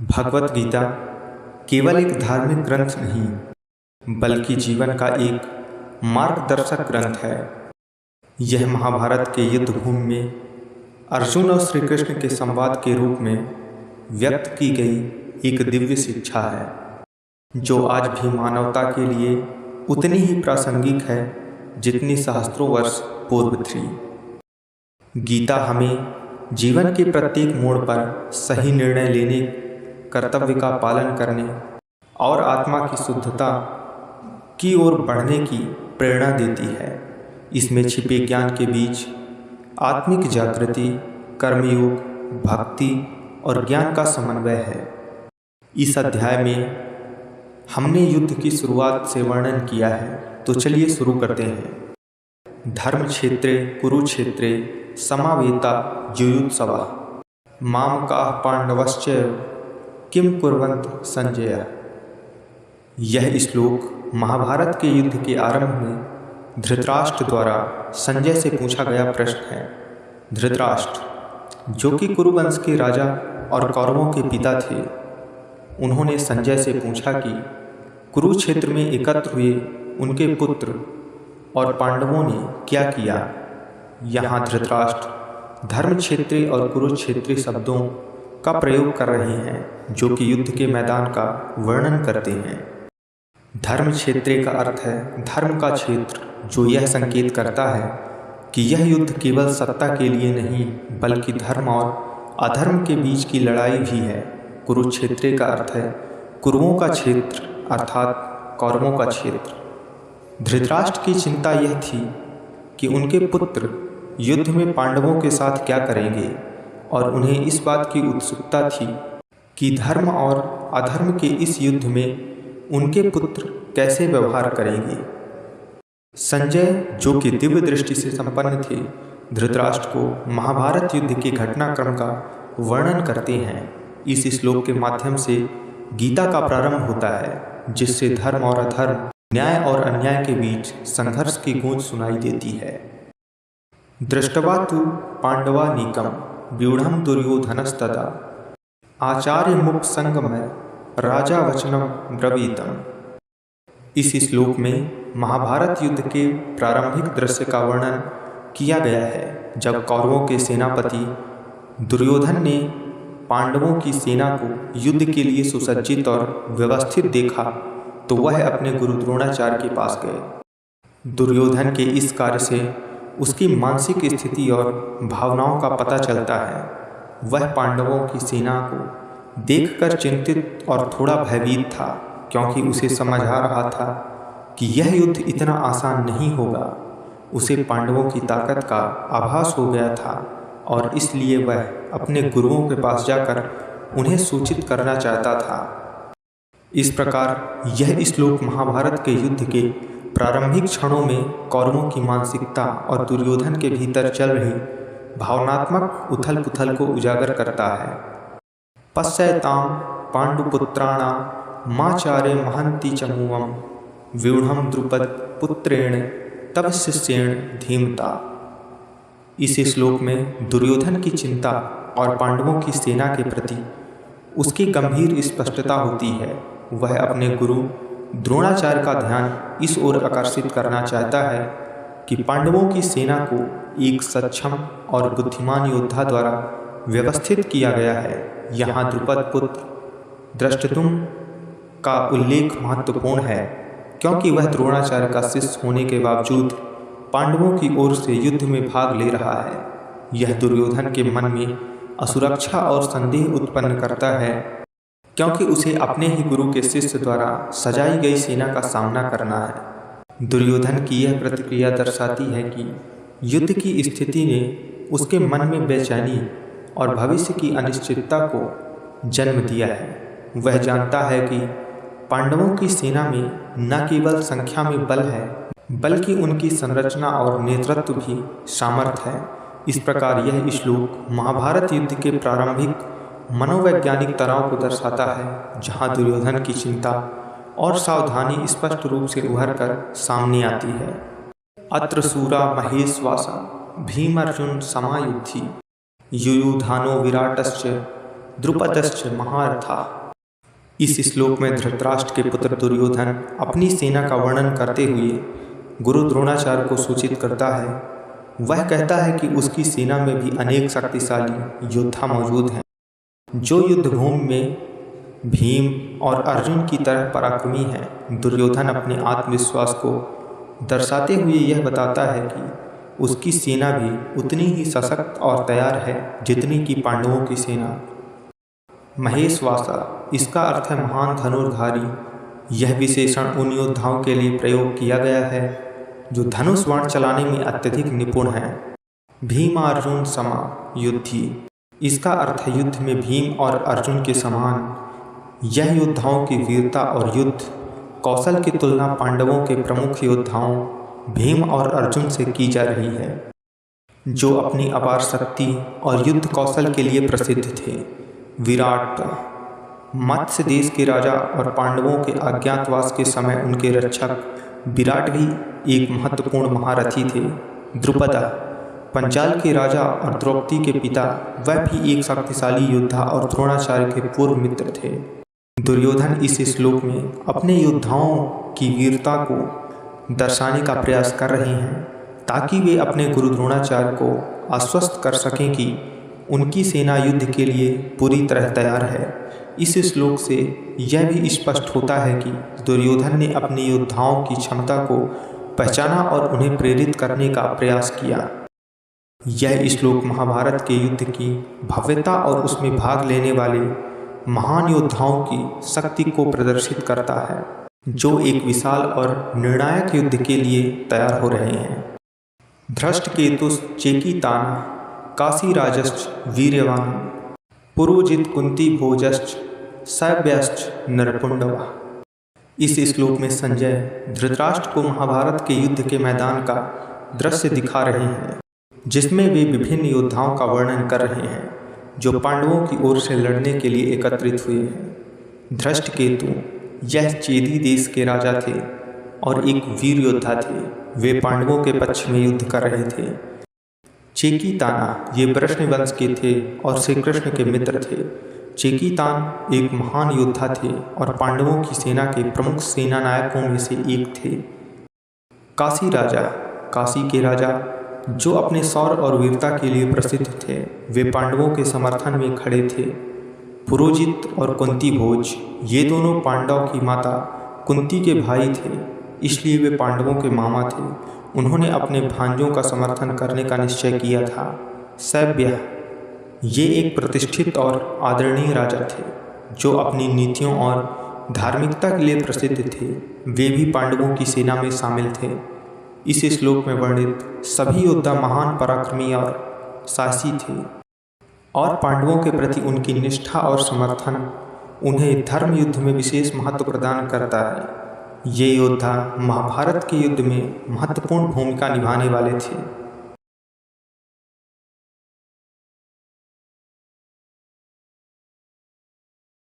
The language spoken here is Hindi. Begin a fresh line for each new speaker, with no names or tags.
भगवत गीता केवल एक धार्मिक ग्रंथ नहीं बल्कि जीवन का एक मार्गदर्शक ग्रंथ है। यह महाभारत के युद्ध भूमि में अर्जुन और श्री कृष्ण के संवाद के रूप में व्यक्त की गई एक दिव्य शिक्षा है, जो आज भी मानवता के लिए उतनी ही प्रासंगिक है जितनी सहस्त्रों वर्ष पूर्व थी। गीता हमें जीवन के प्रत्येक मोड़ पर सही निर्णय लेने, कर्तव्य का पालन करने और आत्मा की शुद्धता की ओर बढ़ने की प्रेरणा देती है। इसमें छिपे ज्ञान के बीच आत्मिक जागृति, कर्मयोग, भक्ति और ज्ञान का समन्वय है। इस अध्याय में हमने युद्ध की शुरुआत से वर्णन किया है, तो चलिए शुरू करते हैं। धर्म क्षेत्रे कुरुक्षेत्रे समावेता युयुत्सवा मामकाः पांडवश्च किम कुर्वन्त संजय। यह श्लोक महाभारत के युद्ध के आरंभ में धृतराष्ट्र द्वारा संजय से पूछा गया प्रश्न है। धृतराष्ट्र, जो कि कुरुवंश के राजा और कौरवों के पिता थे, उन्होंने संजय से पूछा कि कुरुक्षेत्र में एकत्र हुए उनके पुत्र और पांडवों ने क्या किया। यहाँ धृतराष्ट्र धर्म क्षेत्रे और कुरुक्षेत्री शब्दों का प्रयोग कर रहे हैं, जो कि युद्ध के मैदान का वर्णन करते हैं। धर्म क्षेत्रे का अर्थ है धर्म का क्षेत्र, जो यह संकेत करता है कि यह युद्ध केवल सत्ता के लिए नहीं बल्कि धर्म और अधर्म के बीच की लड़ाई भी है। कुरुक्षेत्रे का अर्थ है कुरुओं का क्षेत्र, अर्थात कौरवों का क्षेत्र। धृतराष्ट्र की चिंता यह थी कि उनके पुत्र युद्ध में पांडवों के साथ क्या करेंगे, और उन्हें इस बात की उत्सुकता थी कि धर्म और अधर्म के इस युद्ध में उनके पुत्र कैसे व्यवहार करेंगे। संजय, जो कि दिव्य दृष्टि से संपन्न थे, धृतराष्ट्र को महाभारत युद्ध के घटनाक्रम का वर्णन करते हैं। इस श्लोक के माध्यम से गीता का प्रारंभ होता है, जिससे धर्म और अधर्म, न्याय और अन्याय के बीच संघर्ष की गूंज सुनाई देती है। दृष्टवा तु पांडवानीकम व्यूढ़म दुर्योधनस्तदा आचार्य मुख संगमय राजा वचनम ब्रवीतम। इस श्लोक में महाभारत युद्ध के प्रारंभिक दृश्य का वर्णन किया गया है, जब कौरवों के सेनापति दुर्योधन ने पांडवों की सेना को युद्ध के लिए सुसज्जित और व्यवस्थित देखा तो वह अपने गुरु द्रोणाचार्य के पास गए। दुर्योधन के इस कार्य से उसकी मानसिक स्थिति और भावनाओं का पता चलता है। वह पांडवों की सेना को देखकर चिंतित और थोड़ा भयभीत था, क्योंकि उसे समझ आ रहा था कि यह युद्ध इतना आसान नहीं होगा। उसे पांडवों की ताकत का आभास हो गया था और इसलिए वह अपने गुरुओं के पास जाकर उन्हें सूचित करना चाहता था। इस प्रकार यह श्लोक महाभारत के युद्ध के प्रारंभिक क्षणों में कौरवों की मानसिकता और दुर्योधन के भीतर चल रही भावनात्मक उथल पुथल को उजागर करता है। पश्यताम पांडुपुत्राणाम माचार्य महंती चमूवम व्यूढ़म द्रुपद पुत्रेण तब शिष्येण धीमता। इस श्लोक में दुर्योधन की चिंता और पांडवों की सेना के प्रति उसकी गंभीर स्पष्टता होती है। वह अपने गुरु द्रोणाचार्य का ध्यान इस ओर आकर्षित करना चाहता है कि पांडवों की सेना को एक सक्षम और बुद्धिमान योद्धा द्वारा व्यवस्थित किया गया है। यहाँ द्रुपद पुत्र धृष्टद्युम्न का उल्लेख महत्वपूर्ण है, क्योंकि वह द्रोणाचार्य का शिष्य होने के बावजूद पांडवों की ओर से युद्ध में भाग ले रहा है। यह दुर्योधन के मन में असुरक्षा और संदेह उत्पन्न करता है, क्योंकि उसे अपने ही गुरु के शिष्य द्वारा सजाई गई सेना का सामना करना है। दुर्योधन की यह प्रतिक्रिया दर्शाती है कि युद्ध की स्थिति ने उसके मन में बेचैनी और भविष्य की अनिश्चितता को जन्म दिया है। वह जानता है कि पांडवों की सेना में न केवल संख्या में बल है, बल्कि उनकी संरचना और नेतृत्व भी सामर्थ्य है। इस प्रकार यह श्लोक महाभारत युद्ध के प्रारंभिक मनोवैज्ञानिक तनाव को दर्शाता है, जहाँ दुर्योधन की चिंता और सावधानी स्पष्ट रूप से उभर कर सामने आती है। अत्र सूरा महेशवासा भीम अर्जुन समायुद्धि युयुधानो विराटश्च द्रुपदश्च महारथा। इस श्लोक में धृतराष्ट्र के पुत्र दुर्योधन अपनी सेना का वर्णन करते हुए गुरु द्रोणाचार्य को सूचित करता है। वह कहता है कि उसकी सेना में भी अनेक शक्तिशाली योद्धा मौजूद हैं, जो युद्धभूमि में भीम और अर्जुन की तरह पराक्रमी हैं। दुर्योधन अपने आत्मविश्वास को दर्शाते हुए यह बताता है कि उसकी सेना भी उतनी ही सशक्त और तैयार है जितनी कि पांडवों की सेना। महेशवासा, इसका अर्थ है महान धनुर्धारी। यह विशेषण उन योद्धाओं के लिए प्रयोग किया गया है जो धनुष बाण चलाने में अत्यधिक निपुण हैं। भीमार्जुन समा युद्धि, इसका अर्थ है युद्ध में भीम और अर्जुन के समान। यह योद्धाओं की वीरता और युद्ध कौशल की तुलना पांडवों के प्रमुख योद्धाओं भीम और अर्जुन से की जा रही है, जो अपनी अपार शक्ति और युद्ध कौशल के लिए प्रसिद्ध थे। विराट, मत्स्य देश के राजा और पांडवों के अज्ञातवास के समय उनके रक्षक विराट भी एक महत्वपूर्ण महारथी थे। द्रुपद, पंचाल के राजा और द्रौपदी के पिता, वह भी एक शक्तिशाली योद्धा और द्रोणाचार्य के पूर्व मित्र थे। दुर्योधन इस श्लोक में अपने योद्धाओं की वीरता को दर्शाने का प्रयास कर रहे हैं ताकि वे अपने गुरु द्रोणाचार्य को आश्वस्त कर सकें कि उनकी सेना युद्ध के लिए पूरी तरह तैयार है। इस श्लोक से यह भी स्पष्ट होता है कि दुर्योधन ने अपने योद्धाओं की क्षमता को पहचाना और उन्हें प्रेरित करने का प्रयास किया। यह श्लोक महाभारत के युद्ध की भव्यता और उसमें भाग लेने वाले महान योद्धाओं की शक्ति को प्रदर्शित करता है, जो एक विशाल और निर्णायक युद्ध के लिए तैयार हो रहे हैं। धृष्टकेतुश्च चेकितानः काशीराजश्च वीर्यवान् पुरोजित कुंती भोजश्च सव्यश्च नरपुंडवः। इस श्लोक में संजय धृतराष्ट्र को महाभारत के युद्ध के मैदान का दृश्य दिखा रहे हैं, जिसमें वे विभिन्न योद्धाओं का वर्णन कर रहे हैं जो पांडवों की ओर से लड़ने के लिए एकत्रित हुए हैं। धृष्टकेतु, यह चेदी देश के राजा थे और एक वीर योद्धा थे। वे पांडवों के पक्ष में युद्ध कर रहे थे। चेकितान, ये वृष्ण वंश के थे और श्री कृष्ण के मित्र थे। चेकितान एक महान योद्धा थे और पांडवों की सेना के प्रमुख सेना नायकों में से एक थे। काशी राजा, काशी के राजा जो अपने शौर्य और वीरता के लिए प्रसिद्ध थे, वे पांडवों के समर्थन में खड़े थे। पुरोजित और कुंती भोज, ये दोनों पांडव की माता कुंती के भाई थे, इसलिए वे पांडवों के मामा थे। उन्होंने अपने भांजों का समर्थन करने का निश्चय किया था। सव्य, ये एक प्रतिष्ठित और आदरणीय राजा थे जो अपनी नीतियों और धार्मिकता के लिए प्रसिद्ध थे। वे भी पांडवों की सेना में शामिल थे। इस श्लोक में वर्णित सभी योद्धा महान पराक्रमी और साहसी थे और पांडवों के प्रति उनकी निष्ठा और समर्थन उन्हें धर्म युद्ध में विशेष महत्व प्रदान करता है। ये योद्धा महाभारत के युद्ध में महत्वपूर्ण भूमिका निभाने वाले थे।